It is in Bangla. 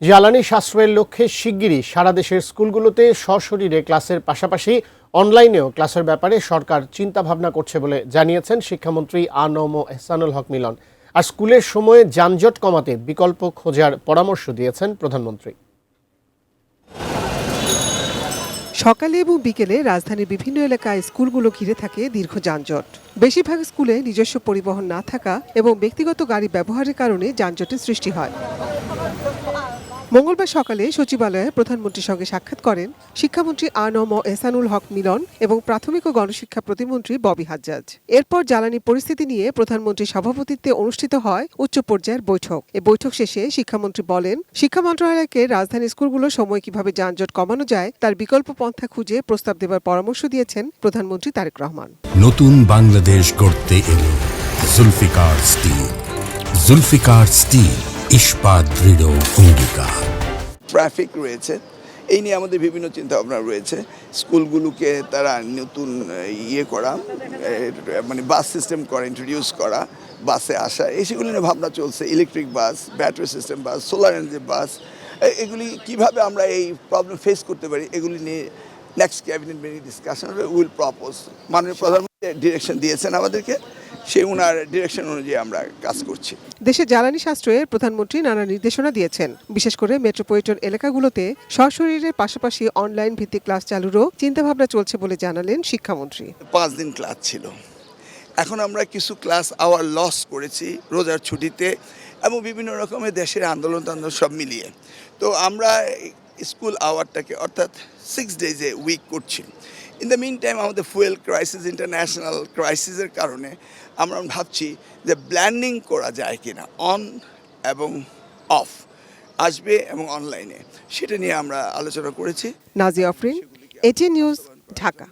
জ্বালানি সাশ্রয়ের লক্ষ্যে শিগগিরই সারা দেশের স্কুলগুলোতে সশরীরে ক্লাসের পাশাপাশি অনলাইনেও ক্লাসের ব্যাপারে সরকার চিন্তাভাবনা করছে বলে জানিয়েছেন শিক্ষামন্ত্রী আ.ন.ম এহসানুল হক মিলন। আর স্কুলের সময়ে যানজট কমাতে বিকল্প খোঁজার পরামর্শ দিয়েছেন প্রধানমন্ত্রী। সকালে এবং বিকেলে রাজধানীর বিভিন্ন এলাকায় স্কুলগুলো ঘিরে থাকে দীর্ঘ যানজট। বেশিরভাগ স্কুলে নিজস্ব পরিবহন না থাকা এবং ব্যক্তিগত গাড়ি ব্যবহারের কারণে যানজটের সৃষ্টি হয়। মঙ্গলবার সকালে সচিবালয়ে প্রধানমন্ত্রীর সঙ্গে সাক্ষাৎ করেন শিক্ষামন্ত্রী আ.ন.ম এহসানুল হক মিলন এবং প্রাথমিক ও গণশিক্ষা প্রতিমন্ত্রী ববি হাজ্জাজ। এরপর জ্বালানি পরিস্থিতি নিয়ে প্রধানমন্ত্রীর সভাপতিত্বে অনুষ্ঠিত হয় উচ্চ পর্যায়ের বৈঠক। এ বৈঠক শেষে শিক্ষামন্ত্রী বলেন, শিক্ষা মন্ত্রণালয়কে রাজধানী স্কুলগুলোর সময় কিভাবে যানজট কমানো যায় তার বিকল্প পন্থা খুঁজে প্রস্তাব দেবার পরামর্শ দিয়েছেন প্রধানমন্ত্রী তারেক রহমান। নতুন বাংলাদেশ গড়তে এলো জুলফিকার স্টিল। জুলফিকার স্টিল, ইস্পাত দৃঢ় অঙ্গীকার। ট্রাফিক রয়েছে, এই নিয়ে আমাদের বিভিন্ন চিন্তা ভাবনা রয়েছে। স্কুলগুলোকে তারা নতুন করা, মানে বাস সিস্টেম করা, ইন্ট্রোডিউস করা, বাসে আসা, এই সেগুলো নিয়ে ভাবনা চলছে। ইলেকট্রিক বাস, ব্যাটারি সিস্টেম বাস, সোলার এনার্জি বাস, এগুলি কিভাবে আমরা এই প্রবলেম ফেস করতে পারি, এগুলি নিয়ে next cabinet meeting discussion will propose. মাননীয় প্রধানমন্ত্রী ডিরেকশন দিয়েছেন আমাদেরকে, সেই ওনার ডিরেকশন অনুযায়ী আমরা কাজ করছি। দেশে জ্বালানি সাশ্রয়ের প্রধানমন্ত্রী নানা নির্দেশনা দিয়েছেন। বিশেষ করে মেট্রোপলিটন এলাকাগুলোতে সশরীরের পাশাপাশি অনলাইন ভিত্তিক ক্লাস চালুরও চিন্তাভাবনা চলছে বলে জানালেন শিক্ষামন্ত্রী। 5 দিন ক্লাস ছিল, এখন আমরা কিছু ক্লাস আওয়ার লস করেছি রোজার ছুটিতে এবং বিভিন্ন রকমের দেশের আন্দোলন সব মিলিয়ে। তো আমরা স্কুল আওয়ারটাকে অর্থাৎ 6 ডেজে উইক করছি। ইন দ্য মিন টাইম আমাদের ফুয়েল ক্রাইসিস, ইন্টারন্যাশনাল ক্রাইসিসের কারণে আমরা ভাবছি যে ব্ল্যান্ডিং করা যায় কিনা, অন এবং অফ আসবে এবং অনলাইনে, সেটা নিয়ে আমরা আলোচনা করেছি। Nazia Afrin, ATN news, Dhaka.